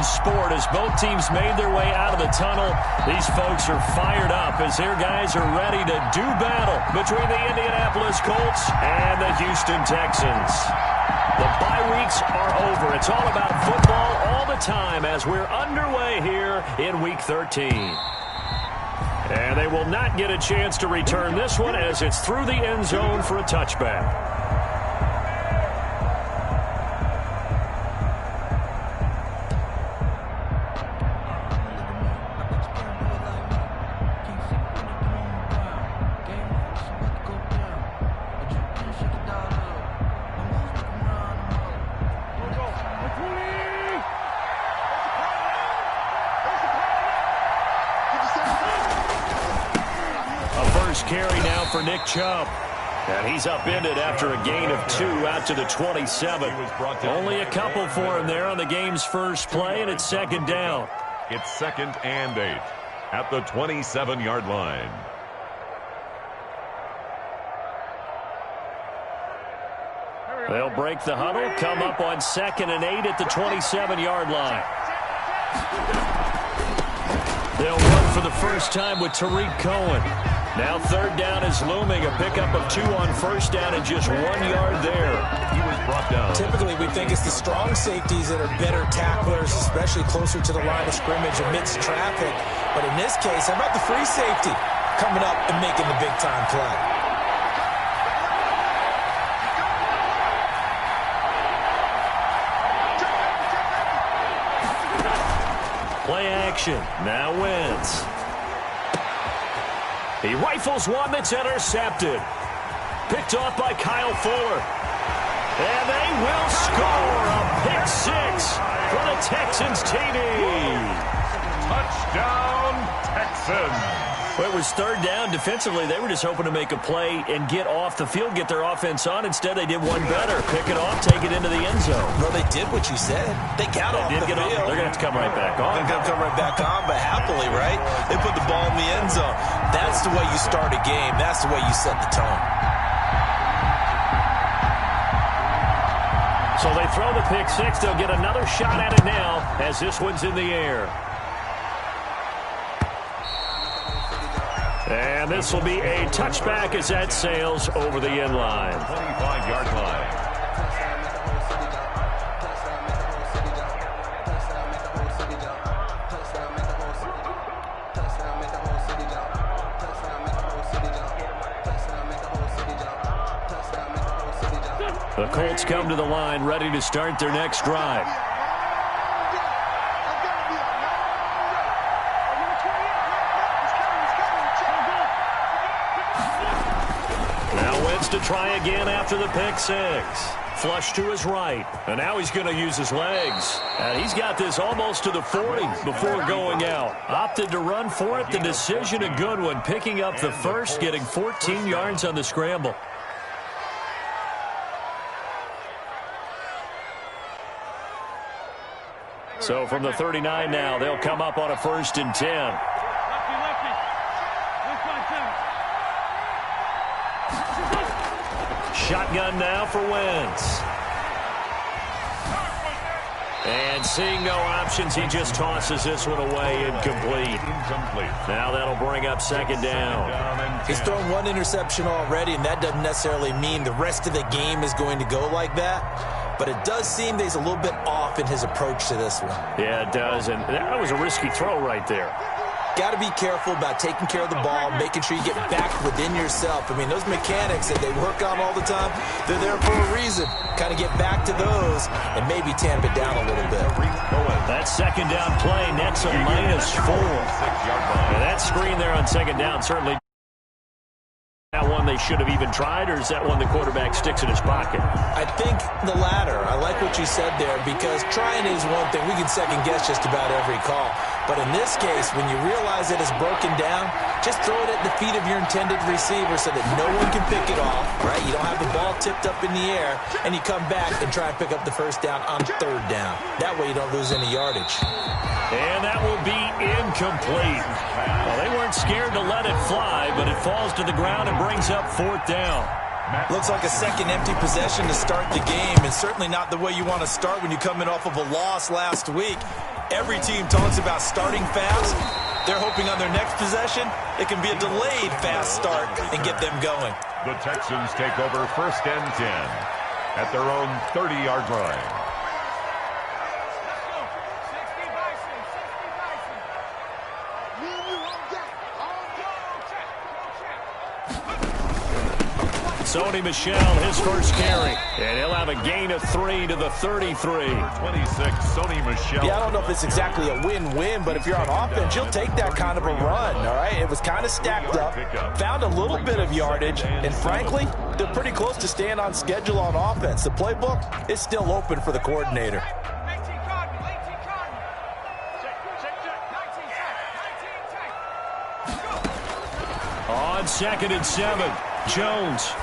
sport as both teams made their way out of the tunnel. These folks are fired up as their guys are ready to do battle between the Indianapolis Colts and the Houston Texans. The bye weeks are over. It's all about football all the time as we're underway here in Week 13. And they will not get a chance to return this one as it's through the end zone for a touchback. Carry now for Nick Chubb. And he's upended after a gain of 2 out to the 27. Only a couple for him there on the game's first play, and it's second down. It's 2nd and 8 at the 27-yard line. They'll break the huddle, come up on 2nd and 8 at the 27-yard line. They'll run for the first time with Tariq Cohen. Now 3rd down is looming. A pickup of 2 on 1st down and just 1 yard there. He was brought down. Typically, we think it's the strong safeties that are better tacklers, especially closer to the line of scrimmage amidst traffic. But in this case, how about the free safety coming up and making the big-time play? Play action. Now Wentz. He rifles one that's intercepted. Picked off by Kyle Fuller. And they will score a pick 6 for the Texans TD. Touchdown, Texans. Well, it was 3rd down. Defensively, they were just hoping to make a play and get off the field, get their offense on. Instead, they did one better. Pick it off, take it into the end zone. Well, they did what you said. They got off the field. They're going to have to come right back on. They're going to come right back on, but happily, right? They put the ball in the end zone. That's the way you start a game. That's the way you set the tone. So they throw the pick 6. They'll get another shot at it now as this one's in the air. And this will be a touchback as that sails over the end line. 25-yard line. The Colts come to the line ready to start their next drive. To try again after the pick 6. Flush to his right. And now he's going to use his legs. And he's got this almost to the 40 before going out. Opted to run for it. The decision a good one. Picking up the first, getting 14 yards on the scramble. So from the 39 now, they'll come up on a 1st and 10. Shotgun now for Wentz. And seeing no options, he just tosses this one away incomplete. Now that'll bring up 2nd down. He's thrown 1 interception already, and that doesn't necessarily mean the rest of the game is going to go like that. But it does seem that he's a little bit off in his approach to this one. Yeah, it does. And that was a risky throw right there. Got to be careful about taking care of the ball, making sure you get back within yourself. I mean, those mechanics that they work on all the time, they're there for a reason. Kind of get back to those and maybe tamp it down a little bit. That 2nd down play nets a -4. And that screen there on 2nd down certainly. That one they should have even tried, or is that one the quarterback sticks in his pocket? I think the latter. I like what you said there, because trying is one thing. We can second guess just about every call. But in this case, when you realize that it's broken down, just throw it at the feet of your intended receiver so that no one can pick it off, right? You don't have the ball tipped up in the air, and you come back and try and pick up the 1st down on 3rd down. That way you don't lose any yardage. And that will be incomplete. Well, they weren't scared to let it fly, but it falls to the ground and brings up 4th down. Looks like a second empty possession to start the game, and certainly not the way you want to start when you come in off of a loss last week. Every team talks about starting fast. They're hoping on their next possession, it can be a delayed fast start and get them going. The Texans take over 1st and 10 at their own 30-yard line. Sony Michel, his first carry. And he'll have a gain of 3 to the 33. 26, Sony Michel. Yeah, I don't know if it's exactly a win-win, but if you're on offense, you'll take that kind of a run, all right? It was kind of stacked up, found a little bit of yardage, and frankly, they're pretty close to staying on schedule on offense. The playbook is still open for the coordinator. On 2nd and 7, Jones.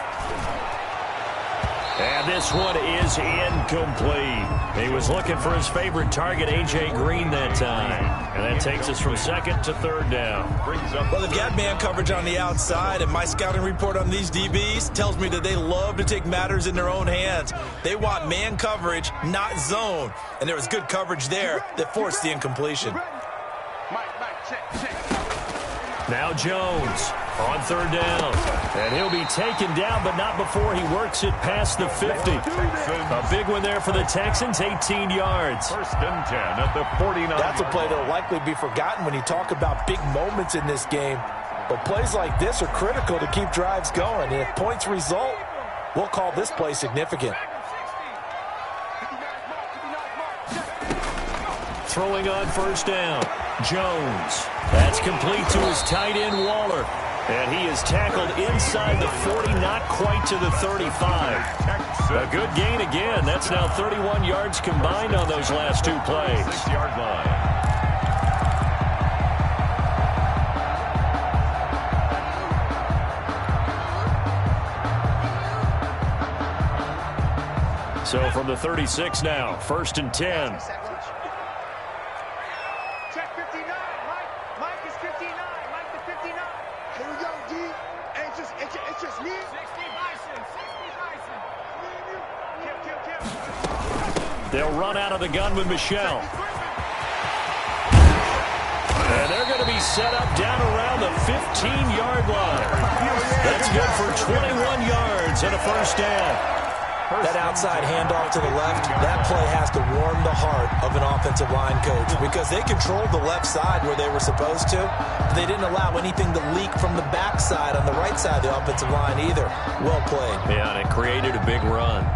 And this one is incomplete. He was looking for his favorite target, A.J. Green, that time. And that takes us from 2nd to 3rd down. Well, they've got man coverage on the outside, and my scouting report on these DBs tells me that they love to take matters in their own hands. They want man coverage, not zone. And there was good coverage there that forced the incompletion. Now Jones on 3rd down. And he'll be taken down, but not before he works it past the 50. A big one there for the Texans, 18 yards. 1st and 10 at the 49. That's a play that will likely be forgotten when you talk about big moments in this game. But plays like this are critical to keep drives going. And if points result, we'll call this play significant. Throwing on 1st down, Jones. That's complete to his tight end, Waller. And he is tackled inside the 40, not quite to the 35. A good gain again. That's now 31 yards combined on those last 2 plays. 6-yard line. So from the 36 now, 1st and 10. Check 59. Mike is 59. Mike to 59. Here we go, D. Hey, it's just me. 60 Bison. 60 Bison. Kill. They'll run out of the gun with Michel. And they're going to be set up down around the 15-yard line. That's good for 21 yards and a 1st down. That outside handoff to the left, that play has to warm the heart of an offensive line coach because they controlled the left side where they were supposed to. They didn't allow anything to leak from the backside on the right side of the offensive line either. Well played. Yeah, and it created a big run.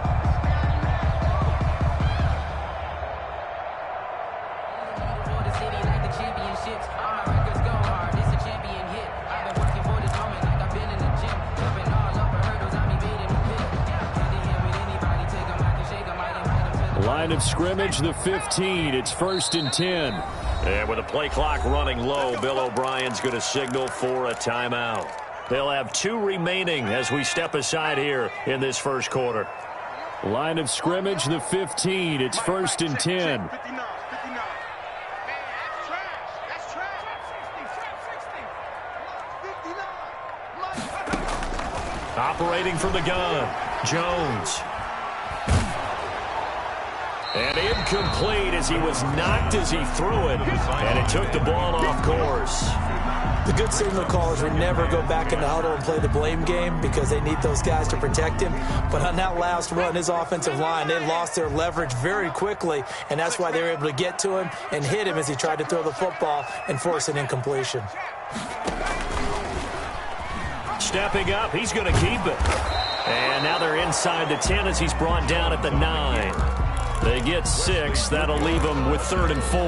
Line of scrimmage, the 15. It's 1st and 10. And with the play clock running low, Bill O'Brien's going to signal for a timeout. They'll have 2 remaining as we step aside here in this 1st quarter. Line of scrimmage, the 15. It's 1st and 10. Operating from the gun, Jones. And incomplete as he was knocked as he threw it. And it took the ball off course. The good signal callers would never go back in the huddle and play the blame game because they need those guys to protect him. But on that last run, his offensive line, they lost their leverage very quickly. And that's why they were able to get to him and hit him as he tried to throw the football and force an incompletion. Stepping up, he's going to keep it. And now they're inside the 10 as he's brought down at the 9. They get 6. That'll leave them with 3rd and 4.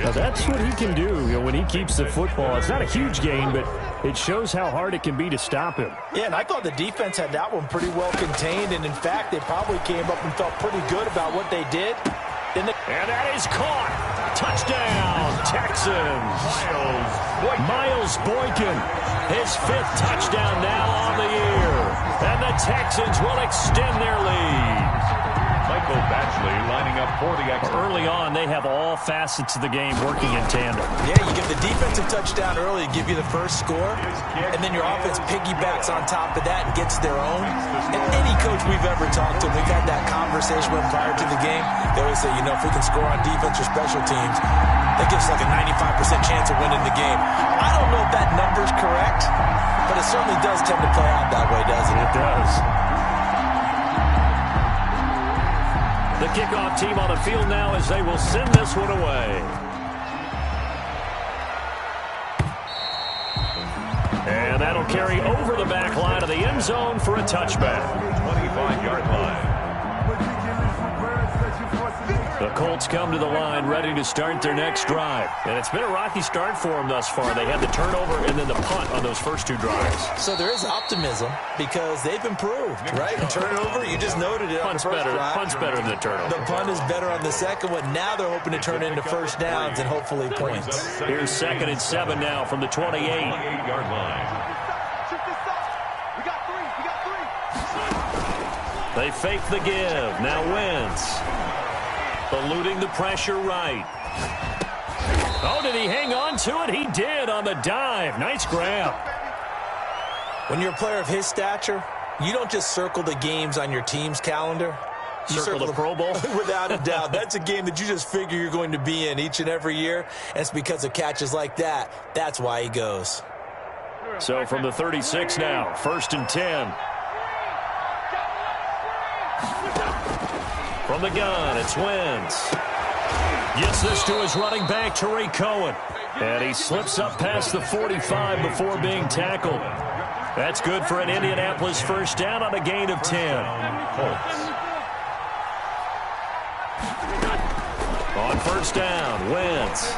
Now that's what he can do, when he keeps the football. It's not a huge gain, but it shows how hard it can be to stop him. Yeah, and I thought the defense had that one pretty well contained. And, in fact, they probably came up and felt pretty good about what they did. And that is caught. Touchdown, Texans. Miles Boykin, his 5th touchdown now on the year. And the Texans will extend their lead. Michael Batchley lining up for the extra. Early on, they have all facets of the game working in tandem. Yeah, you give the defensive touchdown early to give you the first score, and then your offense piggybacks on top of that and gets their own. And any coach we've ever talked to, we've had that conversation with prior to the game, they always say, you know, if we can score on defense or special teams, that gives us like a 95% chance of winning the game. I don't know if that number's correct, but it certainly does tend to play out that way, doesn't it? It does. The kickoff team on the field now as they will send this one away. And that'll carry over the back line of the end zone for a touchback. 25-yard line. The Colts come to the line ready to start their next drive. And it's been a rocky start for them thus far. They had the turnover and then the punt on those first two drives. So there is optimism because they've improved, right? And turnover, you just noted it on the first drive. Punt's better than the turnover. The punt is better on the second one. Now they're hoping to turn it into first downs and hopefully points. Here's 2nd and 7 now from the 28. 28-yard line. They fake the give. Now Wentz. Eluding the pressure right. Oh, did he hang on to it? He did on the dive. Nice grab. When you're a player of his stature, you don't just circle the games on your team's calendar. You circle the Pro Bowl? Without a doubt. That's a game that you just figure you're going to be in each and every year. And it's because of catches like that. That's why he goes. So from the 36 now, 1st and 10. From the gun, it's Wentz. Gets this to his running back, Tariq Cohen. And he slips up past the 45 before being tackled. That's good for an Indianapolis first down on a gain of 10. Colts. On first down, Wentz.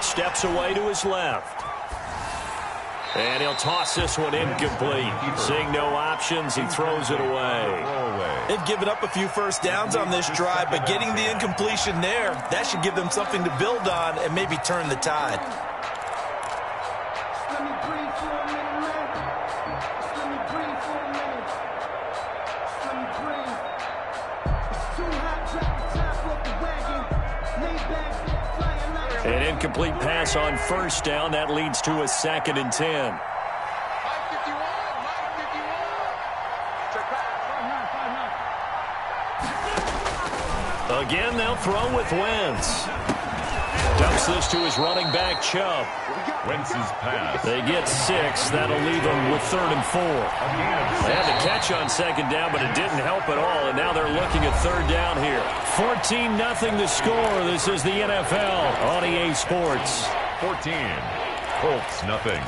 Steps away to his left. And he'll toss this one incomplete. Seeing no options, he throws it away. They've given up a few first downs on this drive, but getting the incompletion there, that should give them something to build on and maybe turn the tide. An incomplete pass on first down. That leads to a 2nd and 10. Again, they'll throw with Wentz. Dumps this to his running back, Chubb. Wentz's pass. They get 6. That'll leave them with 3rd and 4. They had the catch on 2nd down, but it didn't help at all, and now they're looking at 3rd down here. 14-0 the score. This is the NFL on EA Sports. 14. Colts, nothing.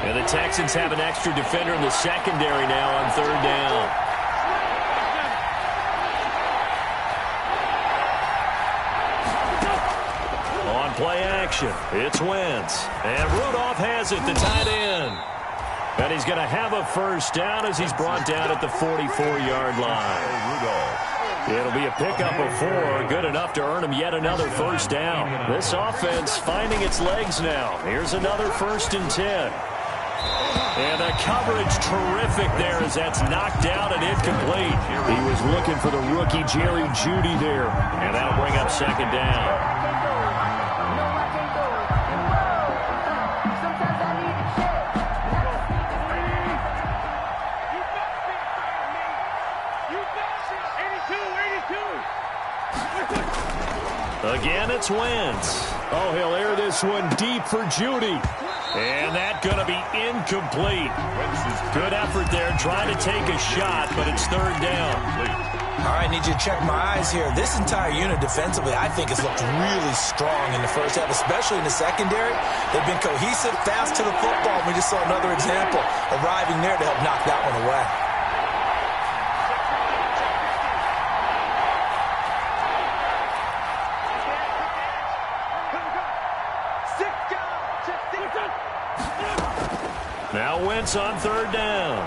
And the Texans have an extra defender in the secondary now on 3rd down. Play action. It's Wentz. And Rudolph has it, the tight end. And he's going to have a first down as he's brought down at the 44-yard line. It'll be a pickup of 4, good enough to earn him yet another first down. This offense finding its legs now. Here's another 1st and 10. And the coverage terrific there as that's knocked down and incomplete. He was looking for the rookie Jerry Jeudy there. And that'll bring up 2nd down. Again, it's Wentz. Oh, he'll air this one deep for Jeudy. And that's going to be incomplete. Good effort there, trying to take a shot, but it's 3rd down. All right, need you to check my eyes here. This entire unit defensively, I think, has looked really strong in the first half, especially in the secondary. They've been cohesive, fast to the football. We just saw another example arriving there to help knock that one away. Now Wentz on 3rd down.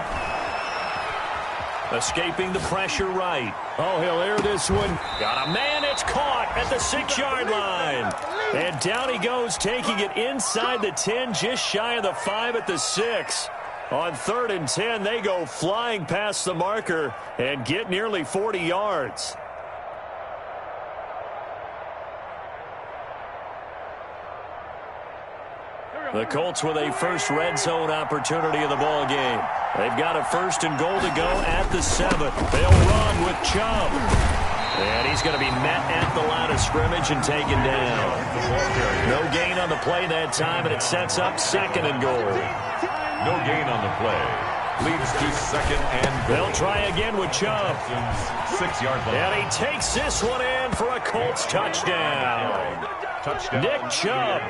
Escaping the pressure right. Oh, he'll air this one. Got a man. It's caught at the 6-yard line. And down he goes, taking it inside the 10, just shy of the 5 at the 6. On 3rd and 10, they go flying past the marker and get nearly 40 yards. The Colts with a first red zone opportunity in the ball game. They've got a 1st and goal to go at the 7. They'll run with Chubb. And he's going to be met at the line of scrimmage and taken down. No gain on the play that time, and it sets up 2nd and goal. No gain on the play. Leads to 2nd and goal. They'll try again with Chubb. 6-yard line. And he takes this one in for a Colts touchdown. Nick Chubb,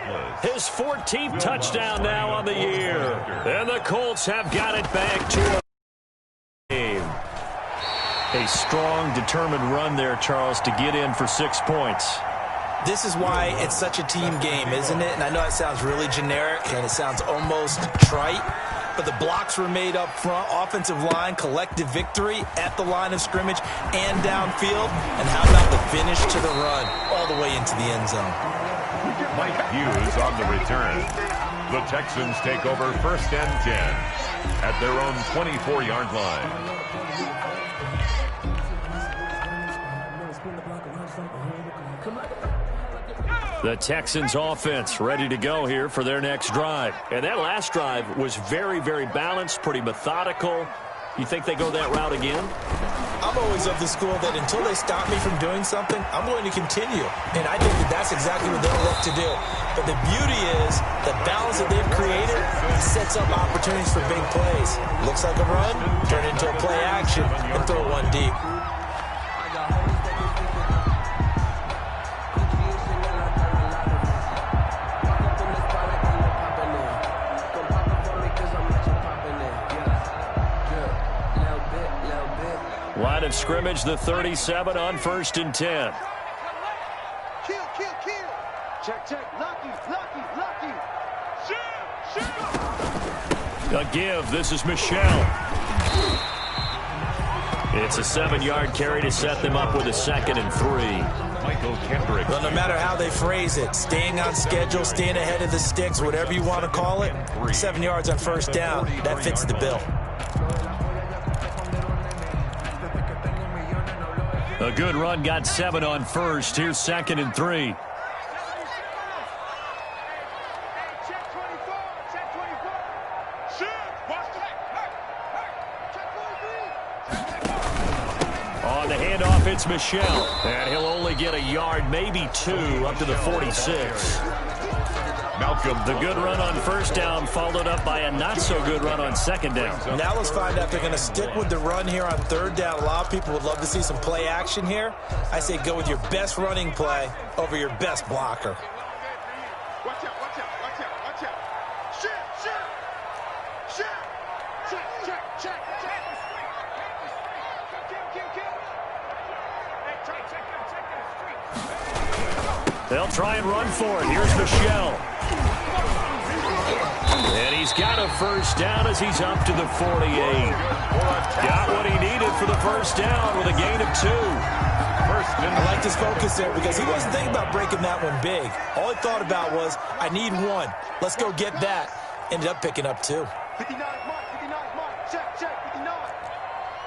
his 14th touchdown now on the year. And the Colts have got it back to a game. A strong, determined run there, Charles, to get in for 6 points. This is why it's such a team game, isn't it? And I know it sounds really generic and it sounds almost trite, but the blocks were made up front, offensive line, collective victory at the line of scrimmage and downfield. And how about the finish to the run all the way into the end zone? Mike Hughes on the return. The Texans take over 1st and 10 at their own 24-yard line. The Texans offense ready to go here for their next drive. And that last drive was very, very balanced, pretty methodical. You think they go that route again? I'm always of the school that until they stop me from doing something, I'm going to continue. And I think that that's exactly what they'll look to do. But the beauty is the balance that they've created sets up opportunities for big plays. Looks like a run, turn it into a play action, and throw one deep. Line of scrimmage, the 37 on 1st and 10. Kill. Check. Lucky. Shoot. A give. This is Michelle. It's a 7-yard carry to set them up with a 2nd and 3. Michael Kendrick. Well, no matter how they phrase it, staying on schedule, staying ahead of the sticks, whatever you want to call it, 7 yards on 1st down, that fits the bill. A good run, got 7 on 1st. Here's 2nd and 3. Check 24. Shoot. On the handoff, it's Michelle. And he'll only get a yard, maybe 2, up to the 46. Malcolm. The good run on 1st down followed up by a not-so-good run on 2nd down. Now let's find out if they're going to stick with the run here on 3rd down. A lot of people would love to see some play action here. I say go with your best running play over your best blocker. Watch out. Shoot. Check. They'll try and run for it. Here's Michelle. And he's got a 1st down as he's up to the 48. Got what he needed for the 1st down with a gain of 2. I liked his focus there because he wasn't thinking about breaking that one big. All he thought about was, I need 1. Let's go get that. Ended up picking up 2. 59 mark. Check. 59.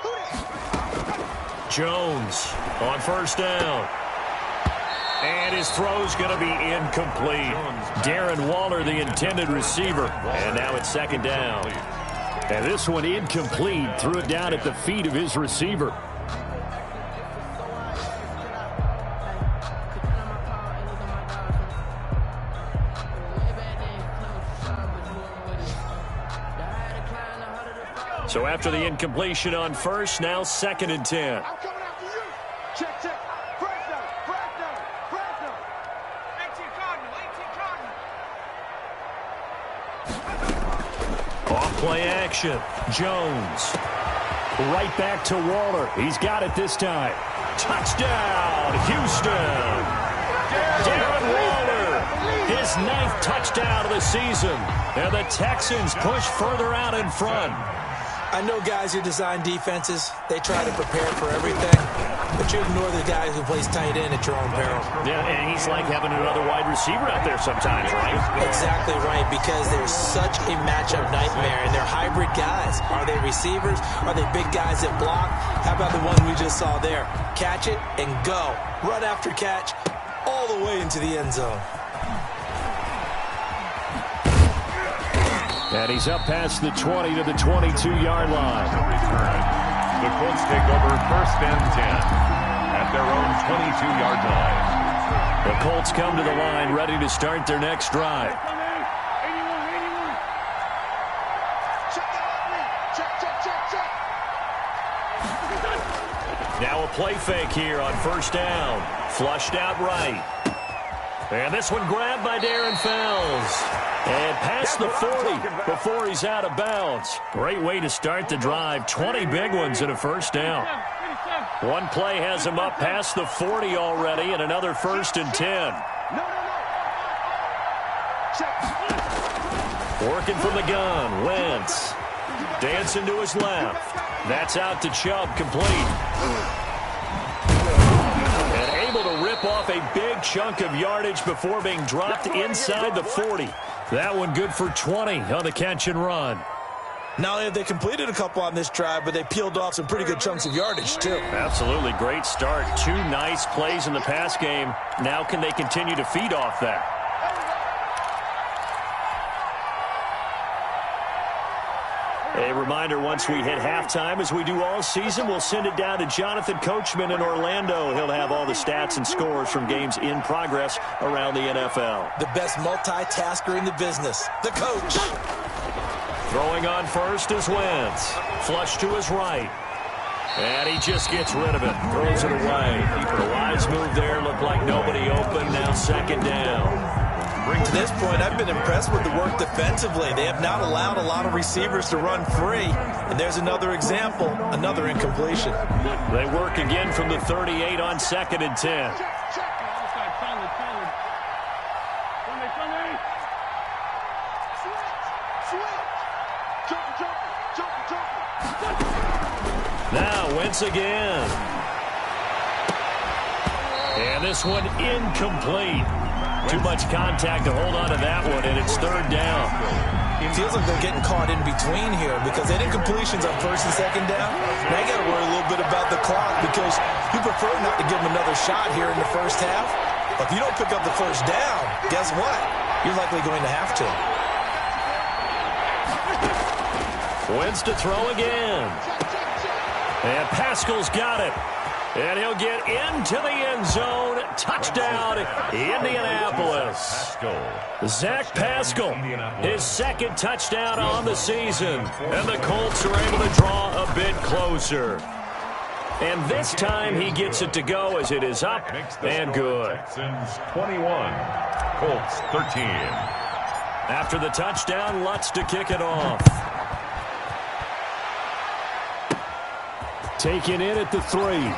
Who is? Jones on 1st down. And his throw's going to be incomplete. Darren Waller, the intended receiver. And now it's 2nd down. And this one incomplete. Threw it down at the feet of his receiver. So after the incompletion on 1st, now 2nd and 10. I'm coming after you. Check. Fresno. 18 Cardinal. Off play action. Jones. Right back to Waller. He's got it this time. Touchdown, Houston. Darren Waller. His 9th touchdown of the season. And the Texans push further out in front. I know guys who design defenses, they try to prepare for everything, but you ignore the guy who plays tight end at your own peril. Yeah, and he's like having another wide receiver out there sometimes, right? Exactly right, because they're such a matchup nightmare, and they're hybrid guys. Are they receivers? Are they big guys that block? How about the one we just saw there? Catch it and go. Run after catch all the way into the end zone. And he's up past the 20 to the 22-yard line. The Colts take over first and 10 at their own 22-yard line. The Colts come to the line ready to start their next drive. Now a play fake here on first down. Flushed out right. And this one grabbed by Darren Fells. And past the 40 before he's out of bounds. Great way to start the drive. 20 big ones and a first down. One play has him up past the 40 already, and another first and 10. Working from the gun, Wentz. Dancing to his left. That's out to Chubb, complete. And able to rip off a big chunk of yardage before being dropped inside the 40. That one good for 20 on the catch and run. Not only have they completed a couple on this drive, but they peeled off some pretty good chunks of yardage, too. Absolutely great start. Two nice plays in the pass game. Now can they continue to feed off that? A reminder, once we hit halftime, as we do all season, we'll send it down to Jonathan Coachman in Orlando. He'll have all the stats and scores from games in progress around the NFL. The best multitasker in the business, the coach. Throwing on first is Wentz. Flush to his right. And he just gets rid of it. Throws it away. The wise move there. Looked like nobody open. Now second down. To this point, I've been impressed with the work defensively. They have not allowed a lot of receivers to run free. And there's another example, another incompletion. They work again from the 38 on second and 10. Now Wentz again. And this one incomplete. Too much contact to hold on to that one, and it's third down. It feels like they're getting caught in between here because they did incompletions on first and second down. Now you got to worry a little bit about the clock because you prefer not to give them another shot here in the first half. But if you don't pick up the first down, guess what? You're likely going to have to. Wentz to throw again. And Pascal's got it. And he'll get into the end zone. Touchdown, Indianapolis. Zach Pascal, his second touchdown on the season. And the Colts are able to draw a bit closer. And this time he gets it to go as it is up and good. Texans 21, Colts 13. After the touchdown, Lutz to kick it off. Taken in at the 3.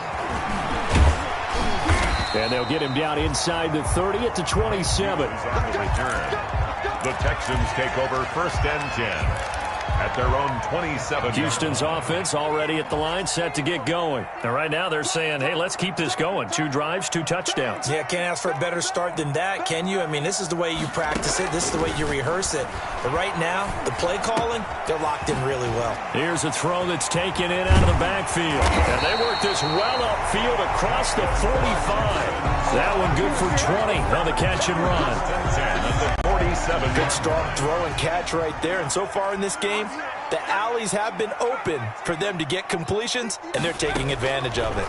And they'll get him down inside the 30 at the 27. The Texans take over first and 10 at their own 27. Houston's offense already at the line, set to get going. And right now they're saying, hey, let's keep this going. 2 drives, 2 touchdowns. Yeah, can't ask for a better start than that, can you? I mean, this is the way you practice it. This is the way you rehearse it. But right now, the play calling, they're locked in really well. Here's a throw that's taken in out of the backfield. And they work this well upfield across the 45. That one good for 20 on the catch and run. 47. Good strong throw and catch right there. And so far in this game, the alleys have been open for them to get completions, and they're taking advantage of it.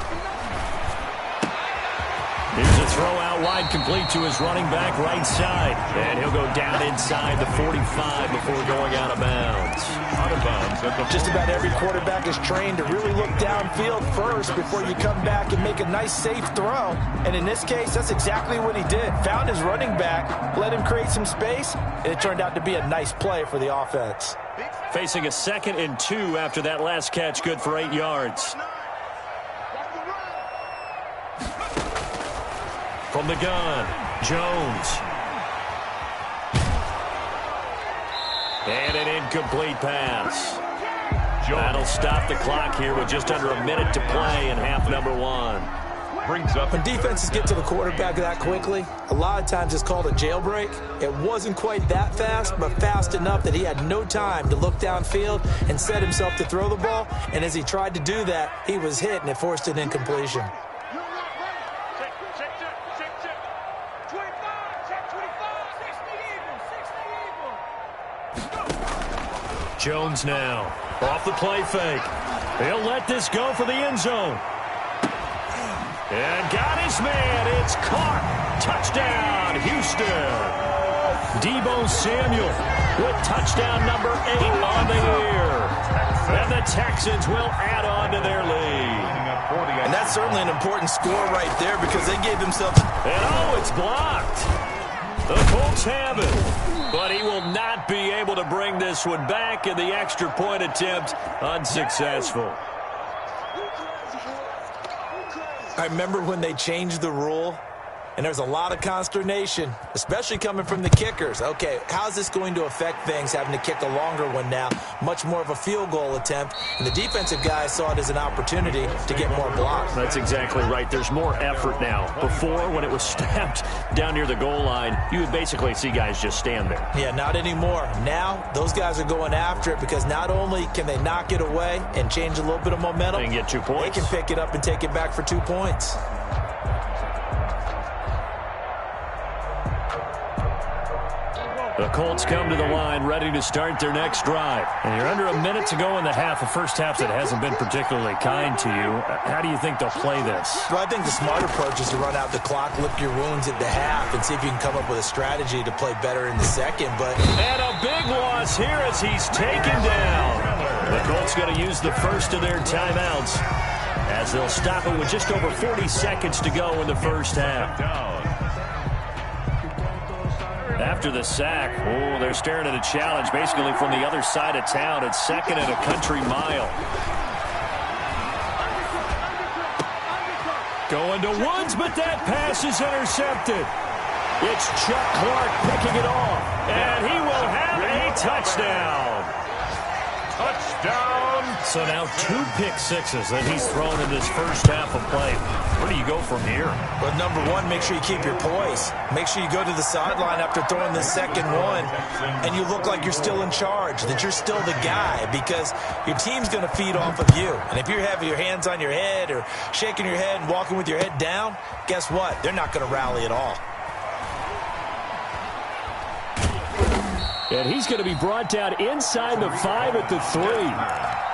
Here's a throw out wide, complete to his running back right side. And he'll go down inside the 45 before going out of bounds. Out of bounds at the Just about every quarterback is trained to really look downfield first before you come back and make a nice, safe throw. And in this case, that's exactly what he did. Found his running back, let him create some space, and it turned out to be a nice play for the offense. Facing a 2nd and 2 after that last catch, good for 8 yards. From the gun, Jones. And an incomplete pass. That'll stop the clock here with just under a minute to play in half number one. Brings up when defenses get to the quarterback that quickly, a lot of times it's called a jailbreak. It wasn't quite that fast, but fast enough that he had no time to look downfield and set himself to throw the ball. And as he tried to do that, he was hit, and it forced an incompletion. Jones now off the play fake. He'll let this go for the end zone. And got his man. It's caught. Touchdown, Houston. Deebo Samuel with touchdown number 8 on the year. And the Texans will add on to their lead. And that's certainly an important score right there because they gave themselves... And oh, it's blocked. The Colts have it. But he will not be able to bring this one back, and the extra point attempt unsuccessful. I remember when they changed the rule, and there's a lot of consternation, especially coming from the kickers. Okay, how's this going to affect things, having to kick a longer one now, much more of a field goal attempt, and the defensive guys saw it as an opportunity to get more blocks. That's exactly right. There's more effort now. Before, when it was snapped down near the goal line, you would basically see guys just stand there. Yeah, not anymore. Now, those guys are going after it because not only can they knock it away and change a little bit of momentum, they can get 2 points. They can pick it up and take it back for 2 points. The Colts come to the line ready to start their next drive. And you're under a minute to go in the half. The first half that hasn't been particularly kind to you. How do you think they'll play this? Well, I think the smart approach is to run out the clock, lick your wounds at the half, and see if you can come up with a strategy to play better in the second. And a big loss here as he's taken down. The Colts going to use the first of their timeouts as they'll stop it with just over 40 seconds to go in the first half. After the sack, they're staring at a challenge basically from the other side of town. It's second and a country mile. Going to Woods, but that pass is intercepted. It's Chuck Clark picking it off, and he will have a touchdown. Touchdown. So now 2 pick-sixes that he's thrown in this first half of play. Where do you go from here? Well, number one, make sure you keep your poise. Make sure you go to the sideline after throwing the second one, and you look like you're still in charge, that you're still the guy, because your team's going to feed off of you. And if you're having your hands on your head or shaking your head and walking with your head down, guess what? They're not going to rally at all. And he's going to be brought down inside the 5 at the 3.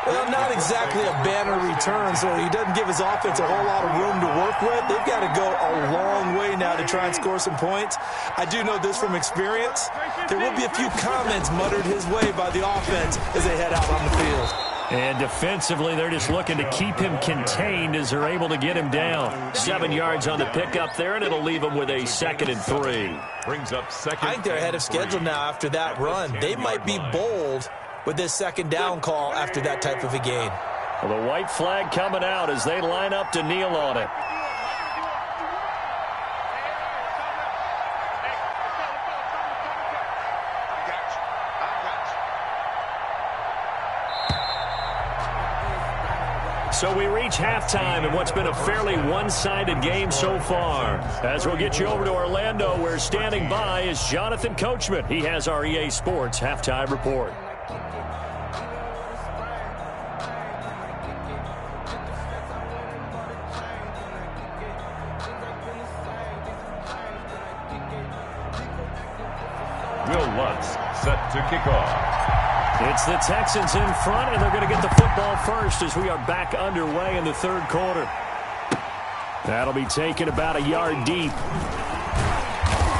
Well, not exactly a banner return, so he doesn't give his offense a whole lot of room to work with. They've got to go a long way now to try and score some points. I do know this from experience. There will be a few comments muttered his way by the offense as they head out on the field. And defensively, they're just looking to keep him contained as they're able to get him down. 7 yards on the pickup there, and it'll leave him with a 2nd and 3. Brings up second. I think they're ahead of schedule now after that run. They might be bold with this second down call after that type of a game. Well, the white flag coming out as they line up to kneel on it. So we reach halftime in what's been a fairly one-sided game so far. As we'll get you over to Orlando, where standing by is Jonathan Coachman. He has our EA Sports halftime report. Will Lutz set to kick off. It's the Texans in front, and they're going to get the football first as we are back underway in the third quarter. That'll be taken about a yard deep.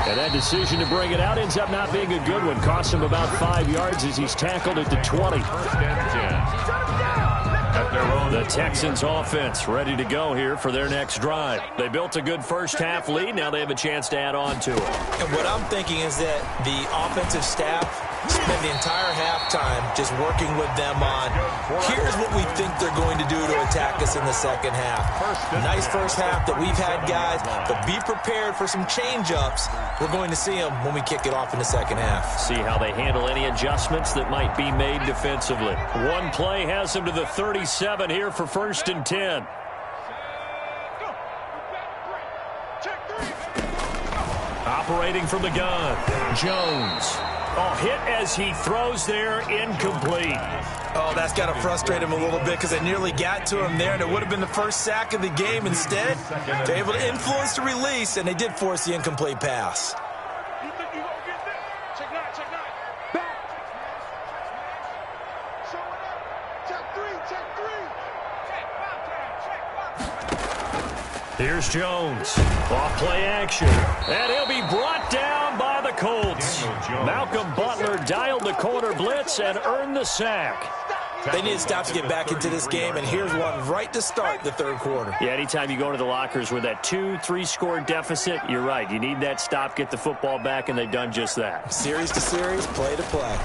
And that decision to bring it out ends up not being a good one. Costs him about 5 yards as he's tackled at the 20. First and 10. At their own The Texans offense ready to go here for their next drive. They built a good first-half lead. Now they have a chance to add on to it. And what I'm thinking is that the offensive staff spent the entire halftime just working with them on, here's what we think they're going to do to attack us in the second half. Nice first half that we've had, guys, but be prepared for some change-ups. We're going to see them when we kick it off in the second half. See how they handle any adjustments that might be made defensively. One play has them to the 37 here for 1st and 10. Operating from the gun, Jones. Oh, hit as he throws there, incomplete. Oh, that's got to frustrate him a little bit because they nearly got to him there, and it would have been the first sack of the game. Instead, they're able to influence the release, and they did force the incomplete pass. You think you gonna get that? Check nine. Back. Show it up. Check three. Check. Here's Jones. Off play action. And he'll be brought down by the Colts. Malcolm Butler dialed the corner blitz and earned the sack. They need to stop to get back into this game, and here's one right to start the third quarter. Yeah, anytime you go to the lockers with that 2-3 score deficit, you're right. You need that stop, get the football back, and they've done just that. Series to series, play to play.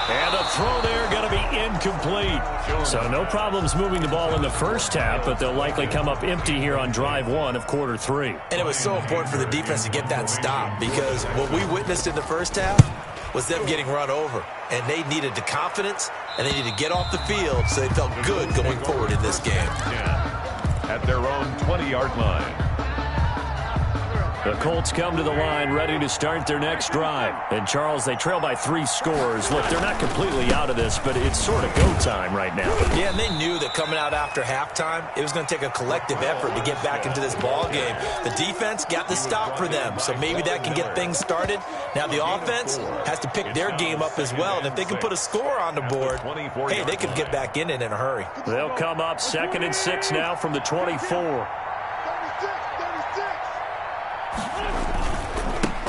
And the throw there going to be incomplete. So no problems moving the ball in the first half, but they'll likely come up empty here on drive 1 of quarter 3. And it was so important for the defense to get that stop because what we witnessed in the first half was them getting run over. And they needed the confidence, and they needed to get off the field so they felt good going forward in this game. at their own 20-yard line. The Colts come to the line ready to start their next drive. And, Charles, they trail by 3 scores. Look, they're not completely out of this, but it's sort of go time right now. Yeah, and they knew that coming out after halftime, it was going to take a collective effort to get back into this ball game. The defense got the stop for them, so maybe that can get things started. Now the offense has to pick their game up as well, and if they can put a score on the board, hey, they can get back in it in a hurry. They'll come up 2nd and 6 now from the 24.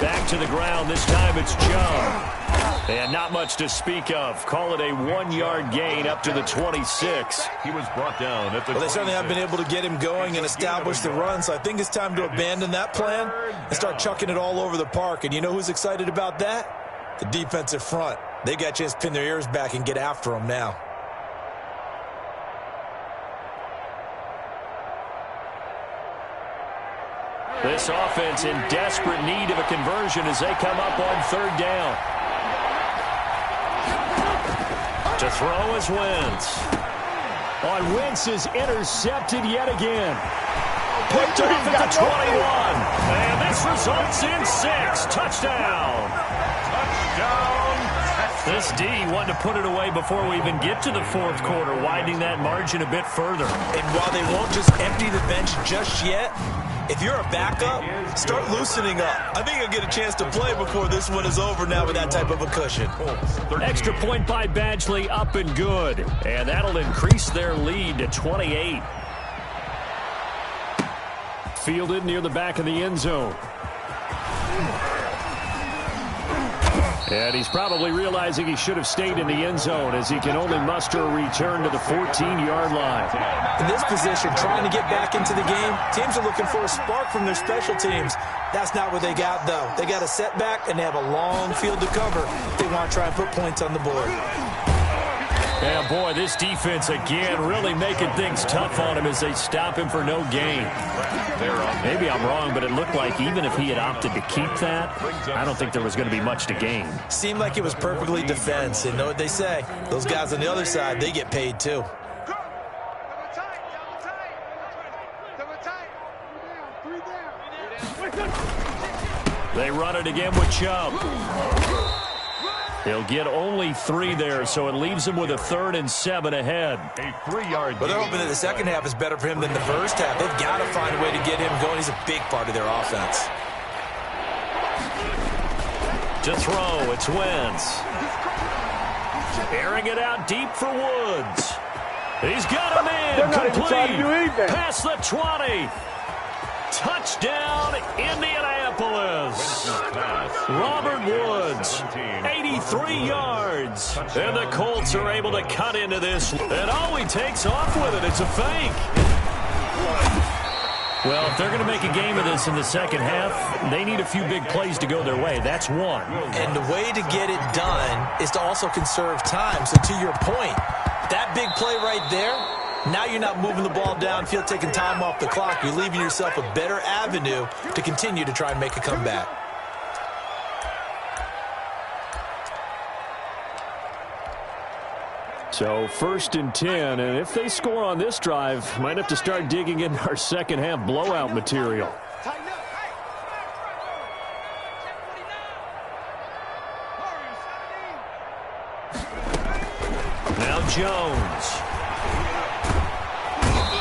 Back to the ground. This time it's John. And not much to speak of. Call it a 1-yard gain up to the 26. He was brought down at the Well, they certainly haven't been able to get him going and establish the run, so I think it's time to abandon that plan and start chucking it all over the park. And you know who's excited about that? The defensive front. They got a chance to pin their ears back and get after him now. This offense in desperate need of a conversion as they come up on 3rd down. To throw is Wentz. On Wentz is intercepted yet again. Picked off at the 21. And this results in 6. Touchdown. This D wanted to put it away before we even get to the 4th quarter, widening that margin a bit further. And while they won't just empty the bench just yet, if you're a backup, start loosening up. I think you'll get a chance to play before this one is over now with that type of a cushion. Extra point by Badgley, up and good. And that'll increase their lead to 28. Fielded near the back of the end zone. And he's probably realizing he should have stayed in the end zone as he can only muster a return to the 14-yard line. In this position, trying to get back into the game, teams are looking for a spark from their special teams. That's not what they got, though. They got a setback, and they have a long field to cover if they want to try and put points on the board. Yeah, boy, this defense, again, really making things tough on him as they stop him for no gain. Maybe I'm wrong, but it looked like even if he had opted to keep that, I don't think there was going to be much to gain. Seemed like it was perfectly defense. And know what they say? Those guys on the other side, they get paid too. They run it again with Chubb. He'll get only 3 there, so it leaves him with a 3rd and 7 ahead. A 3-yard Well, they're hoping that the second half is better for him than the first half. They've got to find a way to get him going. He's a big part of their offense. To throw, it's Wentz. Airing it out deep for Woods. He's got him in. Complete. Past the 20. Touchdown, Indianapolis. Robert Woods, 83 yards. And the Colts are able to cut into this. And oh, he takes off with it. It's a fake. Well, if they're going to make a game of this in the second half, they need a few big plays to go their way. That's one. And the way to get it done is to also conserve time. So to your point, that big play right there, now you're not moving the ball downfield, taking time off the clock. You're leaving yourself a better avenue to continue to try and make a comeback. So 1st and 10, and if they score on this drive, might have to start digging in our second half blowout material. Now Jones.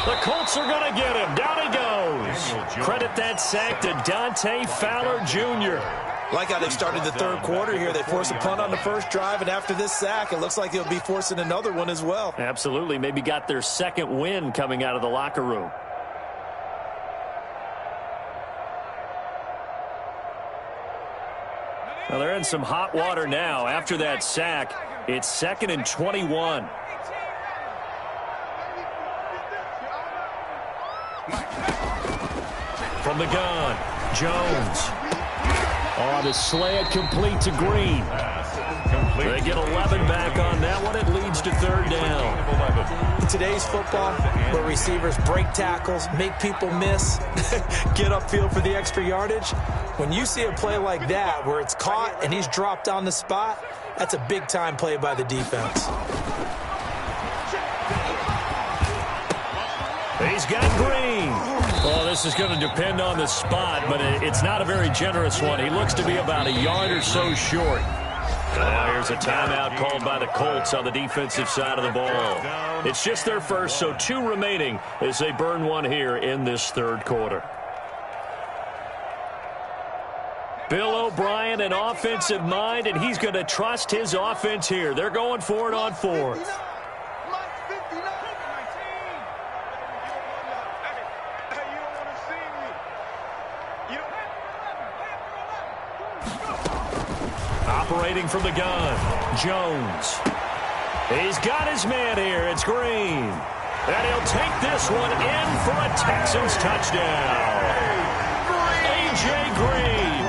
The Colts are going to get him. Down he goes. Credit that sack to Dante Fowler Jr. Like how they started the third quarter here. They forced a punt on the first drive, and after this sack, it looks like they'll be forcing another one as well. Absolutely. Maybe got their second win coming out of the locker room. Well, they're in some hot water now. After that sack, it's 2nd and 21. From the gun, Jones. On a slant, complete to Green. They get 11 back on that one. It leads to 3rd down. In today's football, where receivers break tackles, make people miss, get upfield for the extra yardage, when you see a play like that where it's caught and he's dropped on the spot, that's a big-time play by the defense. He's got Green. Well, this is going to depend on the spot, but it's not a very generous one. He looks to be about a yard or so short. Now here's a timeout called by the Colts on the defensive side of the ball. It's just their first, so 2 remaining as they burn one here in this third quarter. Bill O'Brien, an offensive mind, and he's going to trust his offense here. They're going for it on 4th. Operating from the gun, Jones. He's got his man here. It's Green. And he'll take this one in for a Texans touchdown. A.J. Green,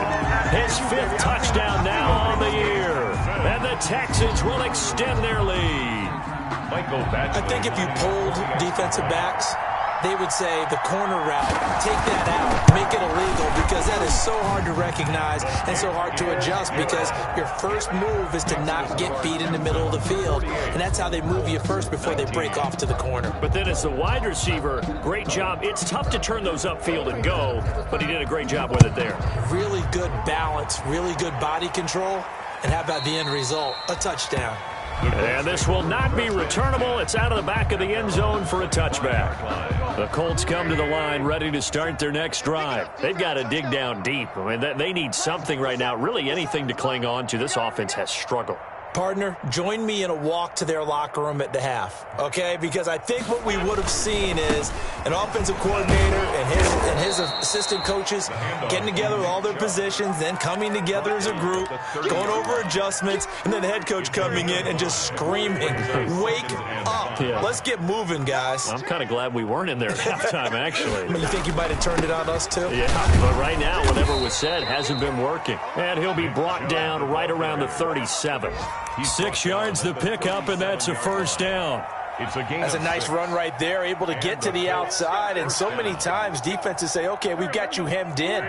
his 5th touchdown now on the year. And the Texans will extend their lead. I think if you polled defensive backs, they would say the corner route, take that out, make it illegal, because that is so hard to recognize and so hard to adjust, because your first move is to not get beat in the middle of the field, and that's how they move you first before they break off to the corner. But then as the wide receiver, great job. It's tough to turn those upfield and go, but he did a great job with it there. Really good balance, really good body control, and how about the end result? A touchdown. And this will not be returnable. It's out of the back of the end zone for a touchback. The Colts come to the line ready to start their next drive. They've got to dig down deep. I mean, they need something right now, really anything to cling on to. This offense has struggled. Partner, join me in a walk to their locker room at the half, okay? Because I think what we would have seen is an offensive coordinator and his assistant coaches getting together with all their positions, then coming together as a group, going over adjustments, and then the head coach coming in and just screaming, wake up. Yeah. Let's get moving, guys. I'm kind of glad we weren't in there at halftime, actually. You think you might have turned it on us, too? Yeah, but right now, whatever was said hasn't been working. And he'll be brought down right around the 37. 6 yards the pickup, and that's a 1st down. That's a nice run right there, able to get to the outside. And so many times defenses say, okay, we've got you hemmed in.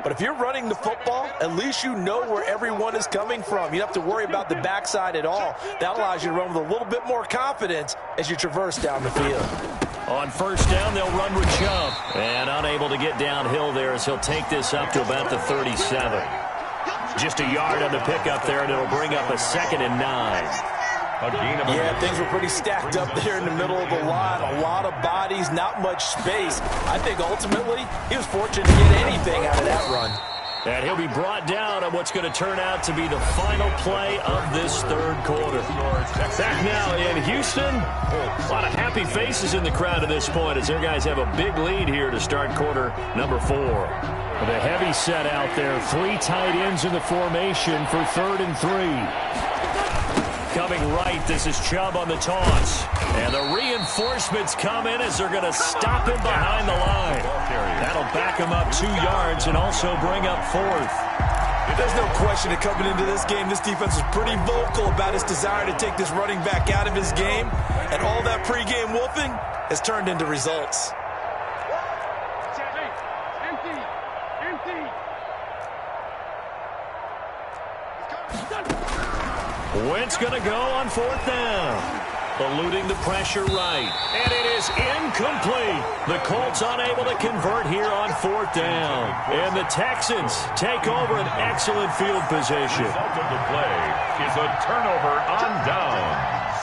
But if you're running the football, at least you know where everyone is coming from. You don't have to worry about the backside at all. That allows you to run with a little bit more confidence as you traverse down the field. On 1st down, they'll run with Chubb. And unable to get downhill there as he'll take this up to about the 37. Just a yard on the pickup there, and it'll bring up a 2nd and 9. Yeah, things were pretty stacked up there in the middle of the line. A lot of bodies, not much space. I think ultimately he was fortunate to get anything out of that run. And he'll be brought down on what's going to turn out to be the final play of this third quarter. Back now in Houston. A lot of happy faces in the crowd at this point as their guys have a big lead here to start quarter number 4. With a heavy set out there. 3 tight ends in the formation for 3rd and 3. Coming right, this is Chubb on the toss. And the reinforcements come in as they're going to stop him behind the line. That'll back him up 2 yards and also bring up 4th. There's no question that coming into this game, this defense was pretty vocal about its desire to take this running back out of his game. And all that pregame wolfing has turned into results. Wentz going to go on 4th down. Eluding the pressure right. And it is incomplete. The Colts unable to convert here on 4th down. And the Texans take over an excellent field position. The result of the play is a turnover on downs.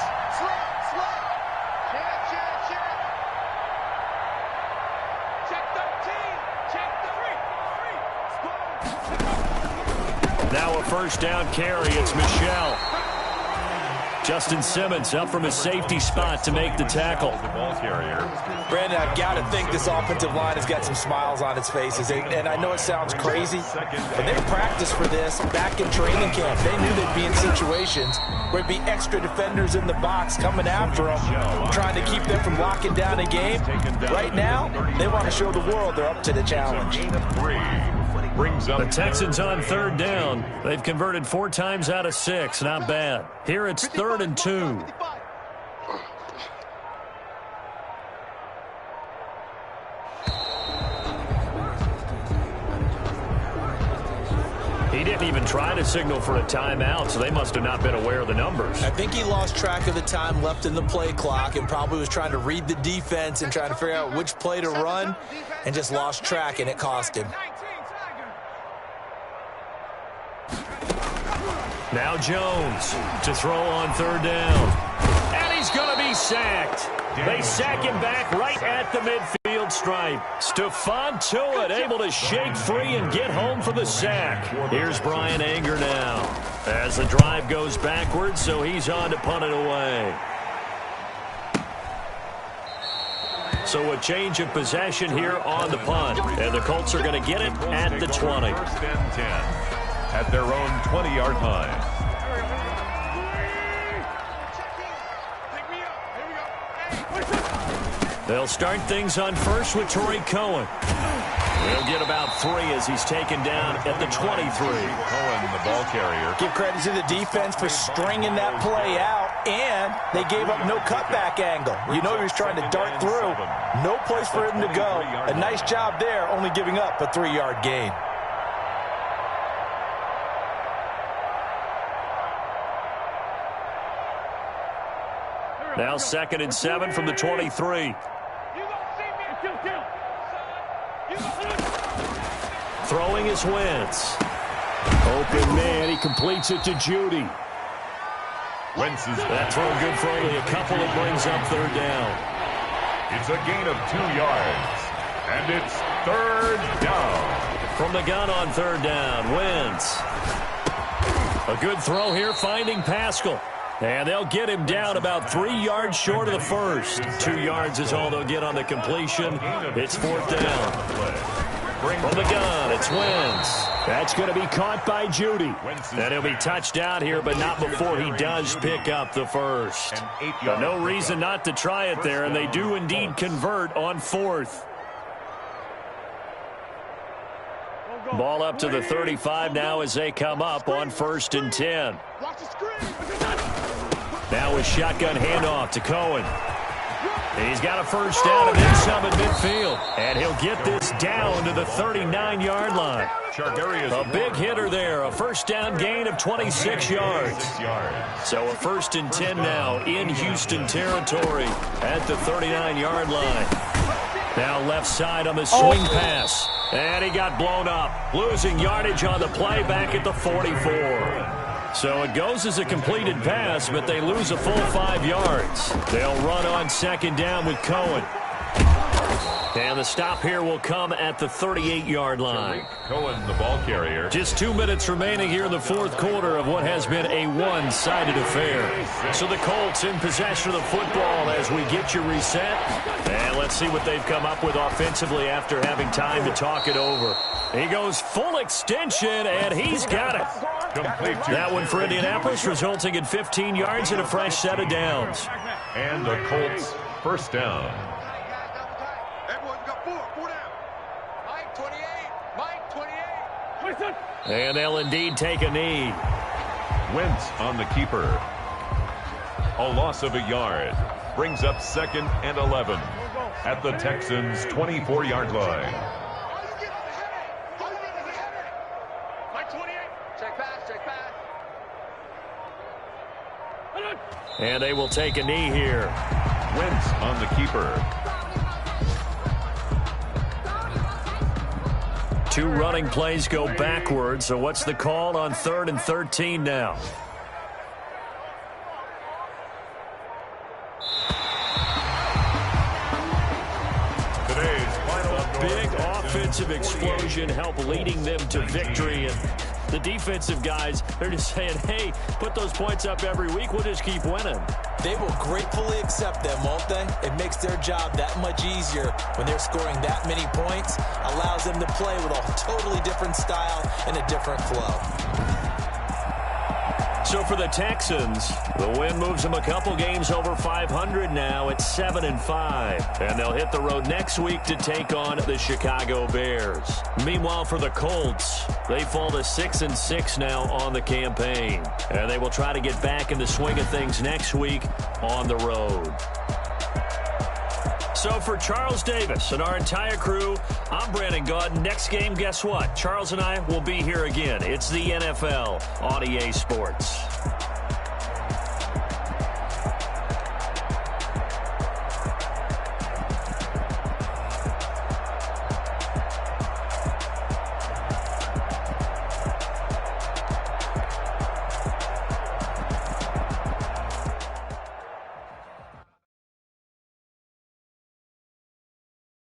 Now a 1st down carry. It's Michelle. Justin Simmons up from his safety spot to make the tackle. The ball carrier. Brandon, I've got to think this offensive line has got some smiles on its faces. And I know it sounds crazy, but they practiced for this back in training camp. They knew they'd be in situations where it'd be extra defenders in the box coming after them, trying to keep them from locking down a game. Right now, they want to show the world they're up to the challenge. Brings up the Texans on 3rd down. They've converted 4 times out of 6. Not bad. Here it's 3rd and 2. He didn't even try to signal for a timeout, so they must have not been aware of the numbers. I think he lost track of the time left in the play clock and probably was trying to read the defense and trying to figure out which play to run and just lost track, and it cost him. Now Jones to throw on 3rd down. And he's going to be sacked. They sack him back right at the midfield stripe. Stephon Tuitt able to shake free and get home for the sack. Here's Brian Anger now as the drive goes backwards, so he's on to punt it away. So a change of possession here on the punt. And the Colts are going to get it at the 20. 1st and 10 at their own 20-yard line. They'll start things on 1st with Torrey Cohen. He'll get about 3 as he's taken down at the 23. Cohen, the ball carrier. Give credit to the defense for stringing that play out, and they gave up no cutback angle. You know he was trying to dart through. No place for him to go. A nice job there, only giving up a 3-yard gain. Now 2nd and 7 from the 23. Throwing is Wentz. Open man, he completes it to Judy. Wentz is that throw good for only a couple. It brings up 3rd down. It's a gain of 2 yards, and it's 3rd down. From the gun on 3rd down, Wentz. A good throw here, finding Pascal. And they'll get him down about 3 yards short of the 1st. 2 yards is all they'll get on the completion. It's 4th down. From the gun, it's Wentz. That's going to be caught by Judy. And he'll be touched out here, but not before he does pick up the 1st. But no reason not to try it there, and they do indeed convert on 4th. Ball up to the 35 now as they come up on 1st and 10. Now a shotgun handoff to Cohen. He's got a 1st down and then some at midfield. And he'll get this down to the 39-yard line. A big hitter there. A 1st down gain of 26 yards. So a 1st and 10 now in Houston territory at the 39-yard line. Now left side on the swing pass. And he got blown up. Losing yardage on the play back at the 44. So it goes as a completed pass, but they lose a full 5 yards. They'll run on 2nd down with Cohen. And the stop here will come at the 38-yard line. Cohen, the ball carrier. Just 2 minutes remaining here in the fourth quarter of what has been a one-sided affair. So the Colts in possession of the football as we get you reset. And let's see what they've come up with offensively after having time to talk it over. He goes full extension, and he's got it. Complete. That one for Indianapolis, resulting in 15 yards and a fresh set of downs. And the Colts first down. And they'll indeed take a knee. Wentz on the keeper. A loss of a yard. Brings up 2nd and 11 at the Texans' 24-yard line. And they will take a knee here. Wentz on the keeper. 2 running plays go backwards. So what's the call on 3rd and 13 now? Today's final Big offensive explosion help leading them to victory. And the defensive guys, they're just saying, hey, put those points up every week. We'll just keep winning. They will gratefully accept them, won't they? It makes their job that much easier when they're scoring that many points. Allows them to play with a totally different style and a different flow. So for the Texans, the win moves them a couple games over 500 now at 7-5. And they'll hit the road next week to take on the Chicago Bears. Meanwhile, for the Colts, they fall to 6-6 now on the campaign. And they will try to get back in the swing of things next week on the road. So for Charles Davis and our entire crew, I'm Brandon Gaudin. Next game, guess what? Charles and I will be here again. It's the NFL on EA Sports.